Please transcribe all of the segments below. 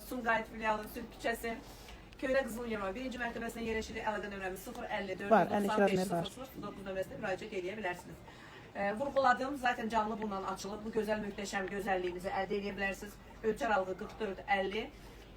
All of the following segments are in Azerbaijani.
Sumqayıt filialı Sülh küçəsi. Köynə Qızıl Yema 1-ci mərtəbəsində yerləşir. Əlaqə nömrəmiz 054 Var, 55 var. 9 nömrəsində müraciət edə bilərsiniz. Vurğuladım, zaten canlı bundan açılıb. Bu gözəl, möhtəşəm gözəlliyinizi əldə edə bilərsiniz. Ölçü aralığı 44-50.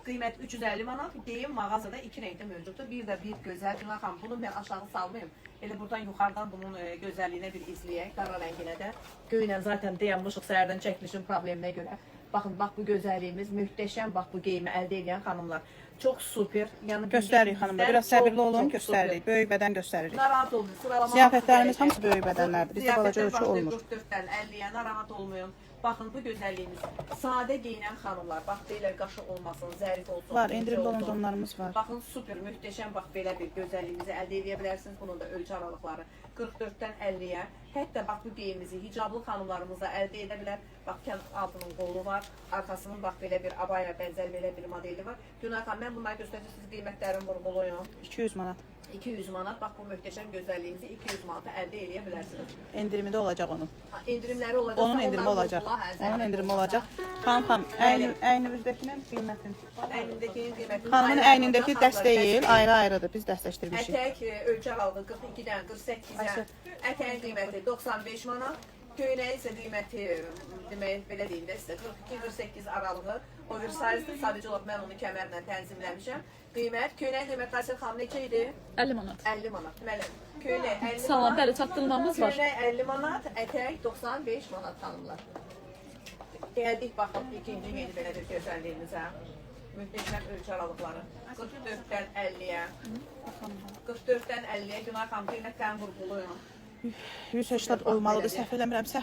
Qiymət 350 manat. Geyim mağazada 2 renkdə mövcuddur. Bir də bir gözəl. Günah xanım, bunu mən aşağı salmayayım. Elə buradan yuxarıdan bunun gözəlliyinə bir izləyək. Qara rənginə də. Göynə zaten dayanmışıq səhərdən çəkilişin probleminə görə. Baxın, bax bu gözəlliyimiz möhtəşəm. Bax bu geyimi əldə edən xanımlar. Çox super. Yəni Göstəririk xanımlar. Biraz səbirli olun, göstəririk. Böyük bədən göstəririk. Narahat olmayın. Sıralama Ziyafətlərimiz hamısı böyük bədənlərdir. Bizdə balaca ölçü olmur. 44-dən 50-yə narahat olmayın. Baxın bu gözəlliyimiz. Sadə geyinən xanımlar. Bax belə qaşı olmasın, zərif olsun. Var, endirimli olan donlarımız var. Baxın super, möhtəşəm. Bax belə bir gözəlliyimizi əldə edə bilərsiniz. Bunun da ölçü aralıqları 44-dən 50-yə. Hətta bax bu geyimimizi hicablı xanımlarımız da əldə edə bilər. Bax altının qolu var. Arkasının bax belə bir abaya bənzər belə bir modeli var. Günay xanım, mən bunları göstərəcəm, siz qiymətlərini vurğulayın. 200 manat. 200 manat. Bax bu möhtəşəm gözəlliyinizi 200 manata əldə edə bilərsiniz. Endirimi də olacaq onun. Endirimləri olacaq. Onun endirimi olacaq. Onun endirimi olacaq. Xanım, əynimizdəkinin qiymətin. Əynindəkinin qiyməti. Xanımın əynindəki dəst deyil, ayrı-ayrıdır. Biz dəstləşdirmişik. Ətək ölçü aralığı 42-dən 48-ə. Ətəyin qiyməti 95 manat. Köynəyin isə qiyməti, demək, belə deyim də sizə, 42-48 aralığı. Oversize'dir, sadəcə olaraq mən onu kəmərlə tənzimləmişəm. Qiymət, köynəyin qiyməti Aysel xanım neçə idi? 50 manat. 50 manat. Deməli, köynək 50 manat. Salam, bəli, çatdırılmamız var. Köynək 50 manat, ətək 95 manat xanımlar. Gəldik, baxın, ikinci yeni belə bir gözəlliyimizə. Möhtəşəm ölçü aralıqları. 44-dən 50-yə. 44-dən 50-yə Günay xanım qiymətlərini vurğulayın. 180 olmalıdır, səhv eləmirəmsə.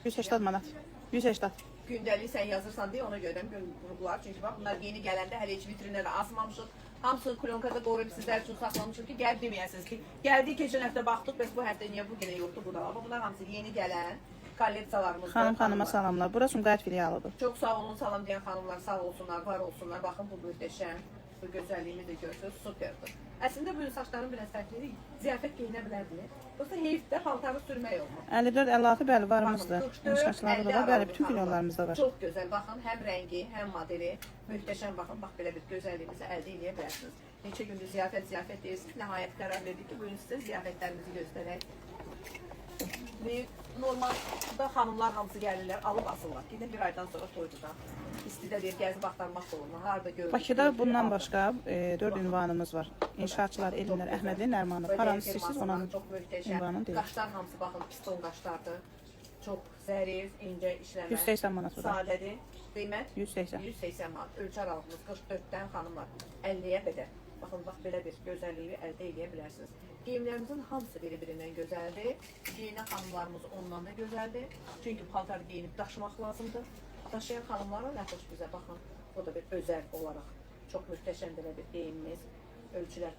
180 manat. 180. Gündəlik sən yazırsan deyə ona görə gün vurğular. Çünki bax bunlar yeni gələndə hələ heç vitrinə də asmamışıq. Hamısını klonkada qoruyub sizlər üçün saxlamışıq ki, gəlib deməyəsiniz ki, gəldik keçən həftə baxdıq, bəs bu həftə niyə bu günə yoxdur bu da var. Bunlar hamısı yeni gələn kolleksiyalarımızdır. Xanıma salamlar. Bura Sumqayıt filialıdır. Çox sağ olun, salam deyən xanımlar sağ olsunlar, var olsunlar. Baxın bu möhtəşəm. Bu gözəlliyimi də görsünüz, superdir. Əslində bu saçların biraz fərqlidir. Ziyafət geyinə bilərdiniz. Yoxsa heyfdə paltarı sürmək olmur. 54-56 bəli varımızdır. Saçları da var, bəli bütün filyonlarımızda var. Çox gözəl. Baxın, həm rəngi, həm modeli möhtəşəm. Baxın, bax belə bir gözəlliyimizi əldə edə bilərsiniz. Neçə gündür ziyafət deyirsiniz. Nəhayət qərar verdik ki, bugün sizə ziyafətlərimizi göstərək. Normalda xanımlar hamısı gəlirlər, alıb asırlar. Yine bir aydan sonra toyduda. İstidə deyir, gəzib axtarmaq da olmur. Harada görürük. Bakıda bundan başqa 4 ünvanımız var. İnşaatçılar Elnur Əhmədli Nərmanov. Haranı istəyirsiniz onun ünvanını deyil. Qaşlar hamısı baxın piston qaşlardır. Çox zərif, incə işləmə. 180 manat var. Sadədir. Qiymət 180. 180 manat. Ölçü aralığımız 44-dən xanımlar 50-yə qədər. Baxın, bax belə bir gözəlliyi əldə edə bilərsiniz. Geyimlərimizin hamısı biri-birindən gözəldir. Geyinən xanımlarımız ondan da gözəldir. Çünki paltar geyinib daşımaq lazımdır. Daşıyan xanımlara nə xoş bizə baxın. Bu da bir özəl olaraq çox möhtəşəm belə bir geyimimiz. Ölçülər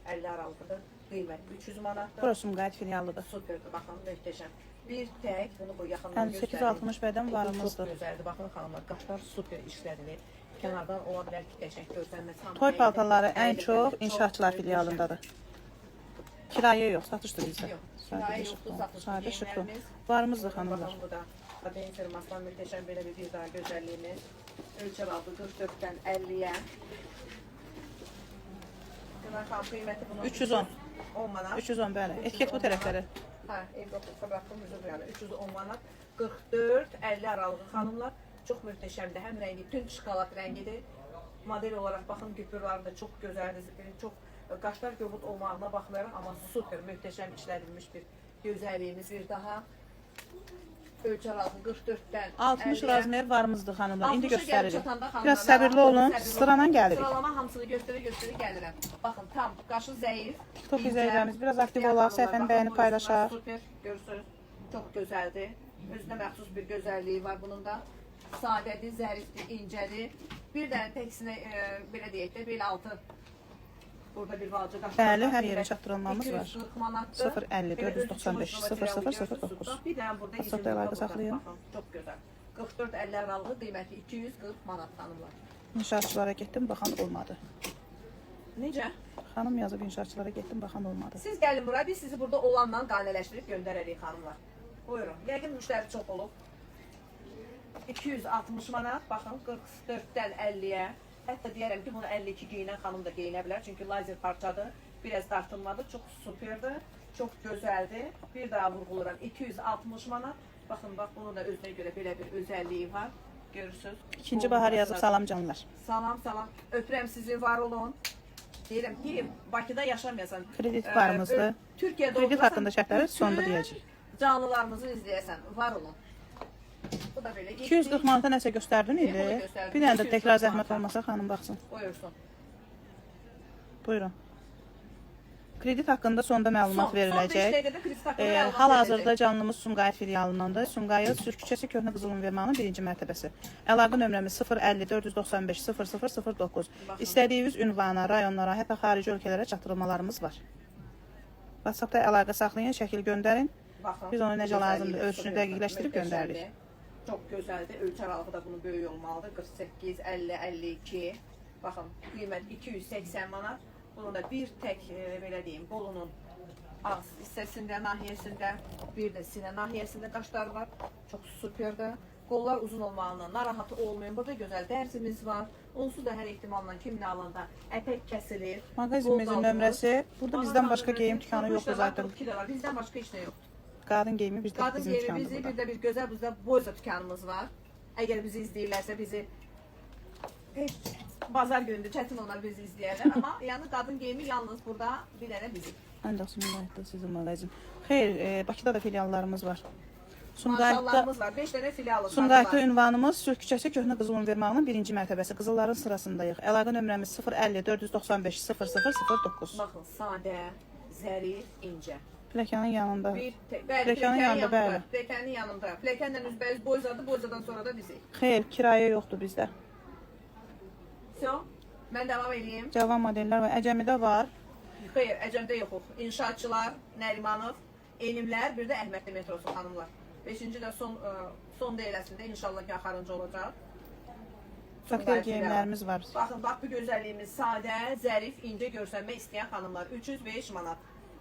44-50 aralığıdır. Qiymət 300 manatdır. Burası Sumqayıt filialıdır. Superdir, baxın, möhtəşəm. Bir tək, bunu bu yaxından göstərir. 58-60 bədən varımızdır. Çox gözəldir, baxın xanımlar, qaşlar super işlədilir. Kənardan ola bilər ki, qəşəng görsənməsi. Toy paltarları ən çox inşaatçılar filialındadır. Kirayə yox, satışdır bizdə. Kirayə yoxdur, Sadə satış şıqlı. geyimlərimiz. Varımızdır xanımlar. Baxın bu da Adeyn firmasından möhtəşəm belə bir daha gözəlliyimiz. Ölçü aralığı 44-dən 50-yə. Günay xanım qiyməti bunun 310. 10 manat. 310 bəli. Etiket bu tərəfləri. Hə, evdə bıraxdım üzüm yəni 310 manat. 44-50 aralığı xanımlar. Çox möhtəşəmdir. Həm rəngi tünd şokolad rəngidir. Model olaraq baxın güpürləri də çox gözəldir. Çox qaşlar göbut olmağına baxmayaraq, amma super möhtəşəm işlədilmiş bir gözəlliyimiz bir daha. Ölçü aralığı 44-dən 60 razmer varımızdır xanımlar. İndi 60-a gəlib göstəririk. çatanda xanımlar, Biraz səbirli olun. Sıradan gəlirik. Sıralama hamısını göstərə gəlirəm. Baxın, tam qaşı zəif. TikTok izləyicilərimiz biraz aktiv olaq, səhifəni bəyənib paylaşaq. Super, görürsünüz. Çox gözəldir. Özünə məxsus bir gözəlliyi var bunun da. Sadədir, zərifdir, incədir. Bir dənə təksinə belə deyək də, belə altı. Burada bir balaca qaşlar. Bəli, hər yerə çatdırılmamız var. 240 manatdır. 050 495 0009. Bir dənə burada WhatsApp əlaqə saxlayın. Çox gözəl. 44-50 aralığı qiyməti 240 manat xanımlar. İnşaatçılara getdim, baxan olmadı. Necə? Xanım yazıb inşaatçılara getdim, baxan olmadı. Siz gəlin bura, biz sizi burada olanla qanələşdirib göndərərik xanımlar. Buyurun. Yəqin müştəri çox olub. 260 manat, baxın 44-dən 50-yə. Hətta deyərəm ki, bunu 52 geyinən xanım da geyinə bilər. Çünki lazer parçadır, biraz dartılmadır, çox superdir, çox gözəldir. Bir daha vurğuluram, 260 manat. Baxın, bax, bunun da özünə görə belə bir özəlliyi var. Görürsünüz. İkinci bahar yazıb salam canlar. Salam, salam. Öpürəm sizi, var olun. Deyirəm ki, Bakıda yaşamayasan. Kredit varımızdır. Türkiyədə Kredit olmasan, haqqında şərtləri sonda deyəcək. Canlılarımızı izləyəsən, var olun. Bu da belə. 240 manata nəsə göstərdin Bunu indi. göstərdim. Bir dənə də 240 təkrar zəhmət manata. olmasa xanım baxsın. Buyursun. Buyurun. Kredit haqqında sonda məlumat Son veriləcək. 5 dəqiqədə kredit haqqında məlumat Hal-hazırda veriləcək. canlımız Sumqayıt filialındandır. Sumqayıt Sürk küçəsi Köhnə Qızılınvermanın 1-ci mərtəbəsi. Əlaqə nömrəmiz 050 495 0009. İstədiyiniz ünvana, rayonlara, hətta xarici ölkələrə çatdırılmalarımız var. WhatsApp-da əlaqə saxlayın, şəkil göndərin. Baxın, Biz onu necə gözəlliyi lazımdır, də ölçünü super, dəqiqləşdirib möhtəşəmdir. göndəririk. Çox gözəldir. Ölçü aralığı da bunun böyük olmalıdır. 48, 50, 52. Baxın, qiymət 280 manat. Bunun da bir tək belə deyim, bolunun ağız hissəsində, nahiyəsində, bir də sinə nahiyəsində qaşları var. Çox superdir. Qollar uzun olmağından narahat olmayın. Burada gözəl dərzimiz var. Onsuz da hər ehtimalla kimin alanda ətək kəsilir. Mağazimizin nömrəsi. Burada bizdən başqa geyim dükanı yoxdur zaten. Bizdən başqa heç nə yoxdur. Qadın geyimi bizdə Qadın bizim geyimi dükandır bizi, burada. bir də bir gözəl bizdə boyza dükanımız var. Əgər bizi izləyirlərsə bizi heç bazar gündür çətin onlar bizi izləyərlər, amma yəni qadın geyimi yalnız burada bir dənə bizim. Ancaq Sumqayıtda sizin mağazin. Xeyr, Bakıda da filiallarımız var. Sumqayıtda Maşallarımız var. 5 dənə filialımız var. Sumqayıtda ünvanımız Sürk küçəsi Köhnə Qızılınvermanın 1-ci mərtəbəsi. Qızılların sırasındayıq. Əlaqə nömrəmiz 050 495 0009. Baxın, sadə, zərif, incə. Pləkanın yanında. Bəli, Pləkanın yanında, bəli. Pləkanın yanında. Pləkanla üzbəyiz boyzadı, boyzadan sonra da bizi. Xeyr, kirayə yoxdur bizdə. Mən davam edeyim. Cavan modellər var. Əcəmidə var. Xeyr, Əcəmdə yoxuq. İnşaatçılar, Nərimanov, Enimlər, bir də Əhmədli metrosu xanımlar. 5-ci də son deyiləsində inşallah ki, axarıncı olacaq. Faktor geyimlərimiz var. Baxın, bax bu gözəlliyimiz sadə, zərif, incə görsənmək istəyən xanımlar. 305 manat.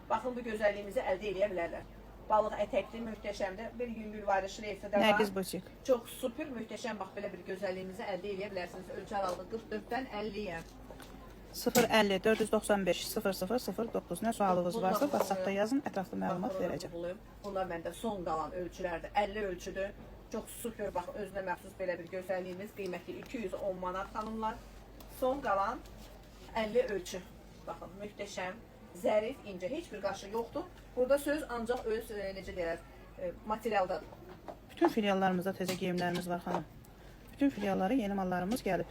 Baxın, bu gözəlliyimizi əldə edə bilərlər. Balıq ətəkli, möhtəşəmdir. Bir yüngül var, şreyfli də var. Nərgiz butik. Çox super, möhtəşəm. Bax, belə bir gözəlliyimizi əldə edə bilərsiniz. Ölçü aralığı 44-dən 50-yə. 050 495 0009. Nə sualınız varsa WhatsApp-da yazın, ətraflı məlumat verəcəm. Bunlar məndə son qalan ölçülərdir. 50 ölçüdür. Çox super, bax, özünə məxsus belə bir gözəlliyimiz. Qiyməti 210 manat xanımlar. Son qalan 50 ölçü. Baxın, möhtəşəm, zərif, incə, heç bir qaşı yoxdur. Burada söz ancaq öz, necə deyirlər, materialdadır. Bütün filiallarımızda təzə geyimlərimiz var xanım. Bütün filiallara yeni mallarımız gəlib.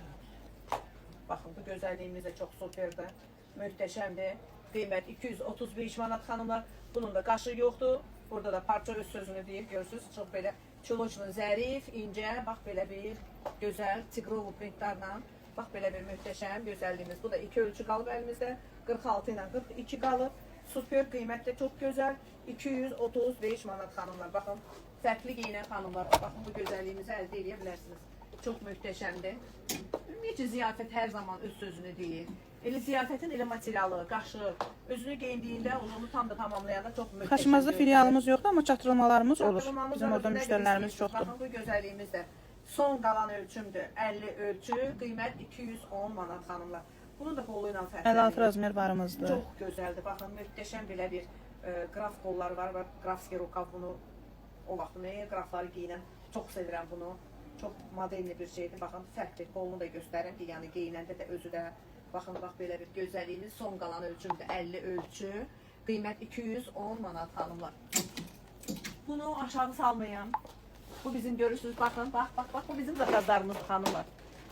Baxın, bu gözəlliyimiz də çox superdir. Möhtəşəmdir. Qiymət 235 manat xanımlar. Bunun da qaşı yoxdur. Burada da parça öz sözünü deyib, görürsünüz. Çox belə çuloçlu, zərif, incə, bax belə bir gözəl tiqrovu printlərlə. Bax belə bir möhtəşəm gözəlliyimiz. Bu da 2 ölçü qalıb əlimizdə. 46 ilə 42 qalıb. Super, qiymətli, çox gözəl. 235 manat xanımlar. Baxın, fərqli geyinən xanımlar. Baxın, bu gözəlliyimizi əldə edə bilərsiniz. Çox möhtəşəmdir. Ümumiyyətcə, ziyafət hər zaman öz sözünü deyir. Elə ziyafətin elə materialı, qaşı, özünü geyindiyində onu tam da tamamlayanda çox möhtəşəm. Xaçmazda filialımız yoxdur, amma çatdırılmalarımız olur. Bizim orada müştərilərimiz çoxdur. Baxın, bu gözəlliyimiz də son qalan ölçümdür. 50 ölçü, qiymət 210 manat xanımlar. Bunun da qolu ilə fərqlənir. 56 razmer varımızdır. Çox gözəldir. Baxın, möhtəşəm belə bir qraf qolları var və qrafski rukav bunu o vaxt qrafları geyinən çox sevirəm bunu. Çox modelli bir şeydir. Baxın, fərqli qolunu da göstərim ki, yəni geyinəndə də özü də baxın, bax belə bir gözəlliyimiz son qalan ölçümdür. 50 ölçü, qiymət 210 manat xanımlar. Bunu aşağı salmayın. Bu bizim görürsünüz, baxın, bax, bu bizim zakazlarımız xanımlar.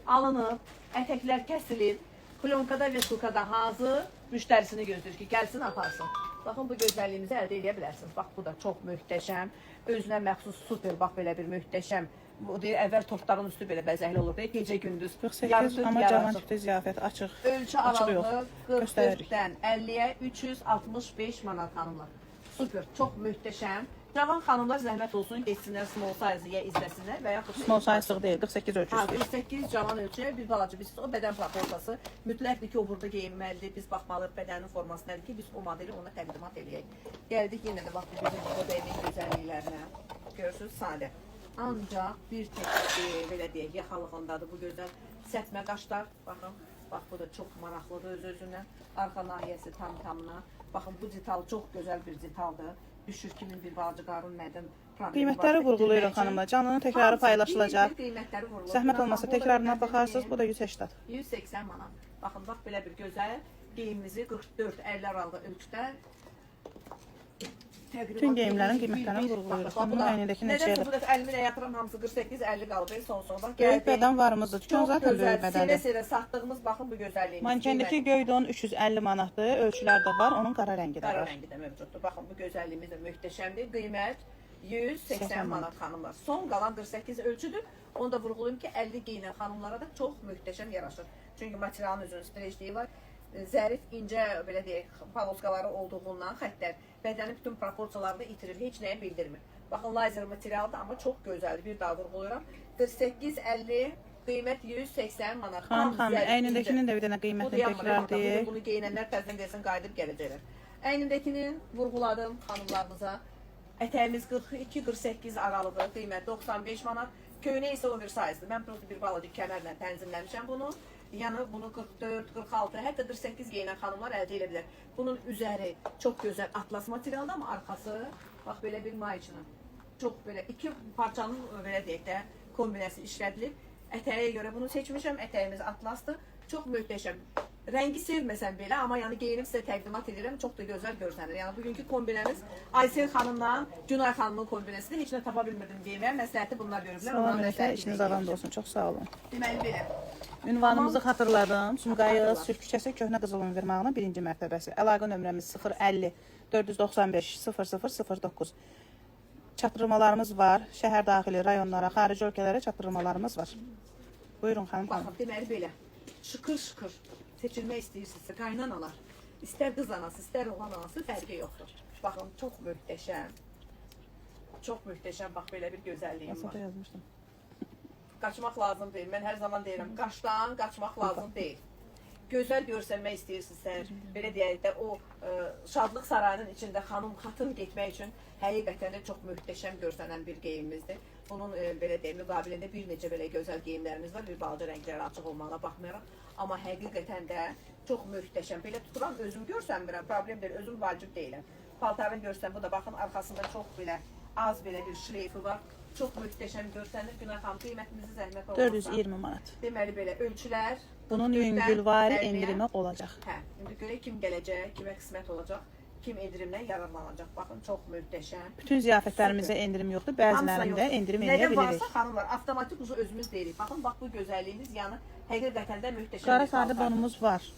Alınıb, ətəklər kəsilir, plonkada və sulkada hazır, müştərisini gözləyir ki, gəlsin, aparsın. Baxın, bu gözəlliyimizi əldə edə bilərsiniz. Bax, bu da çox möhtəşəm, özünə məxsus super, bax belə bir möhtəşəm. Bu deyir, əvvəl tortların üstü belə bəzəkli olur, gecə gündüz. 48, amma cavan tipli ziyafət açıq. Ölçü aralığı 44-dən 50-yə 365 manat xanımlar. Super, çox möhtəşəm. Cavan xanımlar zəhmət olsun, geçsinlər small size-yə izləsinlər və yaxud... Small size-lıq deyil, 48 ölçüsü. 48 cavan ölçüyə bir balaca, biz o bədən proportası mütləqdir ki, o burada geyinməlidir, biz baxmalıyıq bədənin formasındadır ki, biz o modeli ona təqdimat eləyək. Gəldik yenə də bax, bizim bu bədənin gözəlliklərinə. Görürsünüz, sadə. Ancaq bir tək, belə deyək, yaxalığındadır bu gözəl Sətmə qaşlar, baxın. Bax bu da çox maraqlıdır öz-özündən. Arxa nahiyəsi tam-tamına. Baxın bu detal çox gözəl bir detaldır. Düşür kimin bir balaca qarın mədən problemi Qiymətləri varsa, vurğulayırıq girmək üçün. xanımlar. Canlının təkrarı paylaşılacaq. Qiymətləri vurğulayırıq. Zəhmət olmasa Burada təkrarına məndən baxarsınız. deyim, Bu da 180. 180 manat. Baxın, bax belə bir gözəl geyimimizi 44-50 aralığı ölçüdə Bütün geyimlərin qiymətlərini vurğulayırıq. Bunun əynindəki Nədənsə neçədir? bu dəfə əlimin əyatıram hamısı 48-50 qalıb. Son-son bax Böyük gəldi. bədən varımızdır. Dükkan zaten böyük bədəndir. Selə satdığımız baxın bu gözəlliyimiz. Mankendəki göy don 350 manatdır. Ölçülər də var. Onun qara rəngi də qara var. rəngi də mövcuddur. Baxın bu gözəlliyimiz də möhtəşəmdir. Qiymət 180 manat xanımlar. Son qalan 48 ölçüdür. Onu da vurğulayım ki, 50 geyinən xanımlara da çox möhtəşəm yaraşır. Çünki materialın özünün streçliyi var. Zərif, incə, belə deyək, paloskaları olduğundan xəttlər bədənin bütün proporsiyalarını itirir, heç nəyə bildirmir. Baxın, lazer materialdır, amma çox gözəldir. Bir daha vurğulayıram. 48-50, qiymət 180 manat. Xanım, əynindəkinin də bir dənə qiymətini təkrar deyək. Bunu geyinənlər təzdən desin, qayıdıb gələcəklər. Əynindəkini vurğuladım xanımlarımıza. Ətəyimiz 42-48 aralığı, qiymət 95 manat. Köynə isə oversize'dir. Mən просто bir balaca kəmərlə tənzimləmişəm bunu. Yəni bunu 44, 46, hətta 48 geyinən xanımlar əldə edə bilər. Bunun üzəri çox gözəl atlas materialdır, amma arxası bax belə bir mayiçlə. Çox belə iki parçanın belə deyək də kombinəsi işlədilib. Ətəyə görə bunu seçmişəm. Ətəyimiz atlasdır. Çox möhtəşəm. Rəngi sevməsəm belə, amma yəni geyinib sizə təqdimat edirəm. Çox da gözəl görsənir. Yəni bugünkü kombinəmiz Aysel xanımla Günay xanımın kombinəsidir. Heç nə tapa bilmirdim geyinməyə. Məsləhəti bunlar görüblər. Salam əleykum. İşiniz aramda olsun. Çox sağ olun. Deməli belə. Ünvanımızı xatırladım. Sumqayıt Sülh küçəsi Köhnə Qızıl Univermağının 1-ci mərtəbəsi. Əlaqə nömrəmiz 050 495 0009. Çatdırmalarımız var. Şəhər daxili rayonlara, xarici ölkələrə çatdırmalarımız var. Buyurun xanım. Baxın, deməli belə. Şıkır-şıkır seçilmək istəyirsinizsə qaynanalar. İstər qız anası, istər oğlan anası fərqi yoxdur. Baxın, çox möhtəşəm. Çox möhtəşəm, bax belə bir gözəlliyim var. Masada yazmışdım. Qaçmaq lazım deyil. Mən hər zaman deyirəm, qaşdan qaçmaq lazım deyil. Gözəl görsənmək istəyirsinizsə, belə deyək də o şadlıq sarayının içində xanım, xatın getmək üçün həqiqətən də çox möhtəşəm görsənən bir geyimimizdir. Bunun belə deyək, müqabilində bir neçə belə gözəl geyimlərimiz var. Bir balaca rəngləri açıq olmağına baxmayaraq. Amma həqiqətən də çox möhtəşəm. Belə tuturam, özüm görsənmirəm, problem deyil, özüm vacib deyiləm. Paltarını görsəm, bu da baxın, arxasında çox belə az belə bir şleyfi var. Çox möhtəşəm görsənir. Günay xanım, qiymətimizi zəhmət olmasa. 420 manat. Deməli belə ölçülər. Bunun yüngülvari endirimi olacaq. Hə, indi görək kim gələcək, kimə qismət olacaq, kim endirimdən yararlanacaq. Baxın, çox möhtəşəm. Bütün ziyafətlərimizdə endirim yoxdur. Bəzilərində endirim edə Nədən bilirik. varsa xanımlar, avtomatik ucu özümüz deyirik. Baxın, bax bu gözəlliyimiz, yəni həqiqətən də möhtəşəm. Qara bir sadə paltar. donumuz var.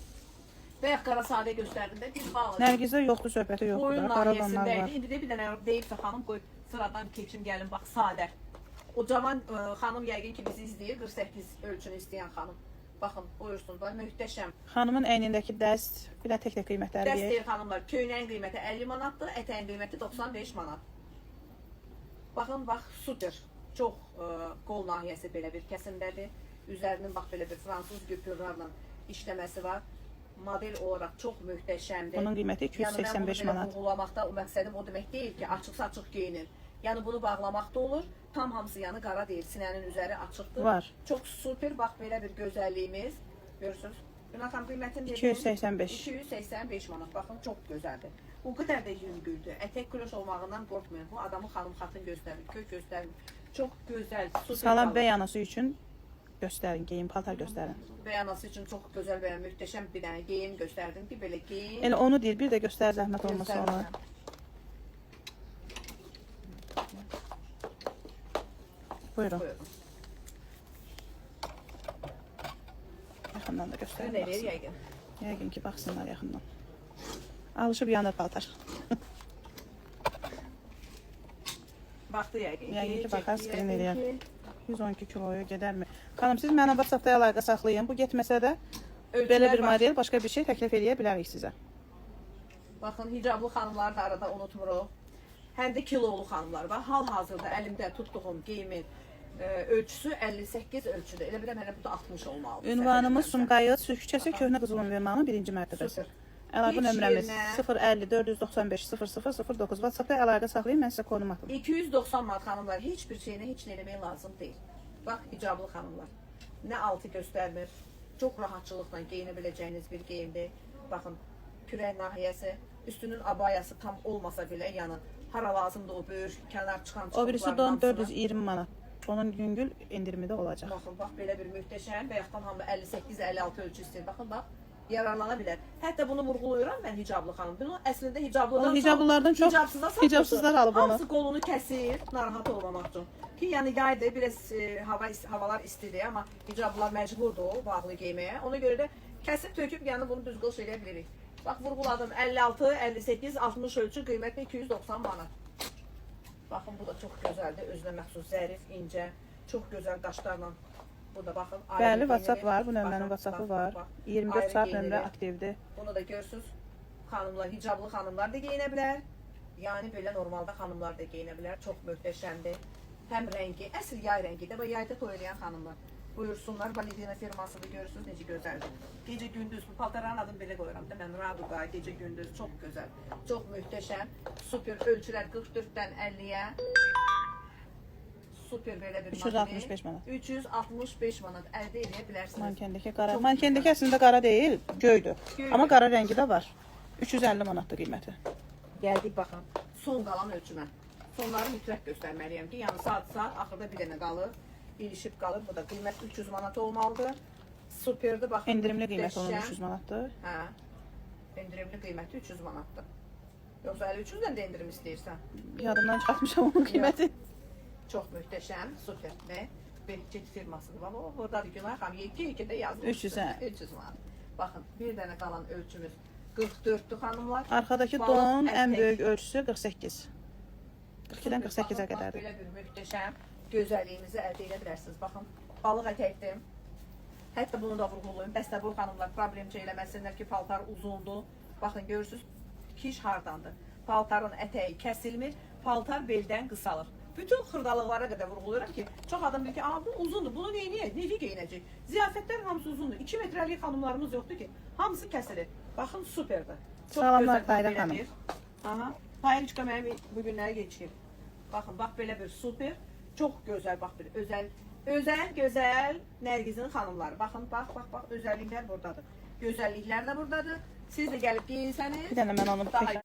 Və ya qara sadə göstərdim də bir bal. Nərgizdə yoxdur, söhbəti yoxdur. Oyun Qara donlar nahiyəsindəydi. var. İndi də bir dənə deyibsə xanım qoy sıradan keçim gəlim bax sadə. O cavan xanım yəqin ki bizi izləyir, 48 ölçünü istəyən xanım. Baxın, buyursun da möhtəşəm. Xanımın əynindəki dəst, bir də tək-tək qiymətləri deyək. Dəstəyi xanımlar, köynəyin qiyməti 50 manatdır, ətəyin qiyməti 95 manat. Baxın, bax, super. Çox qol nahiyəsi belə bir kəsimdədir. Üzərinin bax belə bir fransız güpürlərlə işləməsi var. Model olaraq çox möhtəşəmdir. Bunun qiyməti 285 manat. Yəni, vurğulamaqda o məqsədim o demək deyil ki, açıq-saçıq geyinir. Yəni, bunu bağlamaq da olur. Tam hamısı yanı qara deyil, sinənin üzəri açıqdır. Var. Çox super, bax belə bir gözəlliyimiz. Görürsünüz. Günəxan qiymətini 285. 285 manat. Baxın, çox gözəldir. O qədər də yüngüldür. Ətək kloş olmağından qorxmayın. Bu adamın xanım xatın göstərir, kök göstərir. Çox gözəl, super. Salam bəy anası üçün göstərin, geyim, paltar göstərin. Bəy anası üçün çox gözəl və möhtəşəm bir dənə geyim göstərdim ki, belə geyim. Elə onu deyir, bir də göstər zəhmət olmasa onu. Buyurun. Buyurun. Yaxından da göstərin. Nələr baxsın. yəqin? Yəqin ki, baxsınlar yaxından. Alışıb yanır paltar. Baxdı yəqin. Yəqin ki, baxar, skrin eləyər. 112 kiloya gedərmi? Xanım, siz mənə WhatsApp-da əlaqə saxlayın. Bu getməsə də belə bir model, başqa bir şey təklif eləyə bilərik sizə. Baxın, hicablı xanımları da arada unutmuruq. Həm də kilolu xanımlar var. Hal-hazırda əlimdə tutduğum geyimin ölçüsü 58 ölçüdür. Elə biləm, hələ bu da 60 olmalıdır. Ünvanımız Sumqayıt Sülh küçəsi Köhnə Qızıl Univermağının 1-ci mərtəbəsi. Əlaqə Heç nömrəmiz yerinə- 050 495 0009. WhatsApp-da əlaqə saxlayın, mən sizə konum atım. 290 manat xanımlar, heç bir şeyinə heç nə eləmək lazım deyil. Bax, hicablı xanımlar. Nə altı göstərmir. Çox rahatçılıqla geyinə biləcəyiniz bir geyimdir. Baxın, kürək nahiyəsi, üstünün abayası tam olmasa belə, yəni hara lazımdır o böyür, kənar çıxan O birisi don çıxıntıların 420 manat. Onun yüngül endirimi də olacaq. Baxın, bax belə bir möhtəşəm. Bayaqdan hamı 58-56 ölçü istəyir. Baxın, bax, yararlana bilər. Hətta bunu vurğulayıram mən hicablı xanım. Bunu əslində hicablıdan O hicablılardan çox hicabsızlar alıb onu. Hamısı qolunu kəsir, narahat olmamaq üçün. Ki, yəni yaydır, biraz havalar istidir, amma hicablılar məcburdur bağlı geyməyə. Ona görə də kəsib töküb, yəni bunu düz qoş eləyə bilirik. Bax, vurğuladım 56, 58, 60 ölçü, qiyməti 290 manat. Baxın, bu da çox gözəldir, özünə məxsus zərif, incə, çox gözəl qaşlarla. Bu da baxın, ayrı Bəli, geyinir. WhatsApp var, bu nömrənin Baxın, WhatsApp'ı bax, var. bax, 24 ayrı saat geyinir. nömrə aktivdir. Bunu da görürsünüz, xanımlar, hicablı xanımlar da geyinə bilər. Yəni belə normalda xanımlar da geyinə bilər. Çox möhtəşəmdir. Həm rəngi, əsl yay rəngidir və yayda toylayan xanımlar. Buyursunlar, Valentina firmasıdır, görürsünüz necə gözəldir. Gecə gündüz, bu paltarların adını belə qoyuram da mən, Raduga, gecə gündüz, çox gözəl, çox möhtəşəm. Super ölçülər 44-dən 50-yə. Super belə bir 365 manat. 365 manat əldə edə bilərsiniz. Mankendəki qara. Mankendəki əslində qara deyil, göydür. Göy. Amma qara rəngi də var. 350 manatdır qiyməti. Gəldik baxın, son qalan ölçümə. Sonları mütləq göstərməliyəm ki, yəni saat axırda bir dənə qalır, ilişib qalır. Bu da qiymət 300 manat olmalıdır. Superdir, baxın. Endirimli qiyməti onun möhtəşəm. 300 manatdır. Hə, endirimli qiyməti 300 manatdır. Yoxsa hələ 300-dən də endirim istəyirsən? Yadımdan çıxartmışam onun qiyməti. Çox möhtəşəm, super və Behçet firmasıdır. Bax, o buradadır Günay xanım, 2-2-də yazmışdır. 300 hə. 300 manat. Baxın, bir dənə qalan ölçümüz 44'dür xanımlar. Arxadakı Balıq don ən ətək. böyük ölçüsü 48. 42-dən 48-ə Baxın, qədərdir. Belə bir möhtəşəm gözəlliyinizi əldə edə bilərsiniz. Baxın, balıq ətəkdir. Hətta bunu da vurğulayım. Bəstəboy xanımlar problemçə eləməsinlər ki, paltar uzundur. Baxın, görürsünüz, kiş hardandır. Paltarın ətəyi kəsilmir, paltar beldən qısalır. Bütün xırdalıqlara qədər vurğulayıram ki, çox adam deyir ki, bu uzundur, bunu neyniyək, necə geyinəcək? Ziyafətlər hamısı uzundur. 2 metrəlik xanımlarımız yoxdur ki, hamısı kəsilir. Baxın, superdir. Çox Salamlar, gözəl, Tahirə belə xanım. bir. Aha. Tahirə mənim bu günləri geçirəm. Baxın, bax belə bir super, çox gözəl, bax bir gözəl Nərgizin xanımları. Baxın, bax, özəlliklər buradadır. Gözəlliklər də buradadır. Siz də gəlib giyinsəniz. Bir dənə mən onu daha tək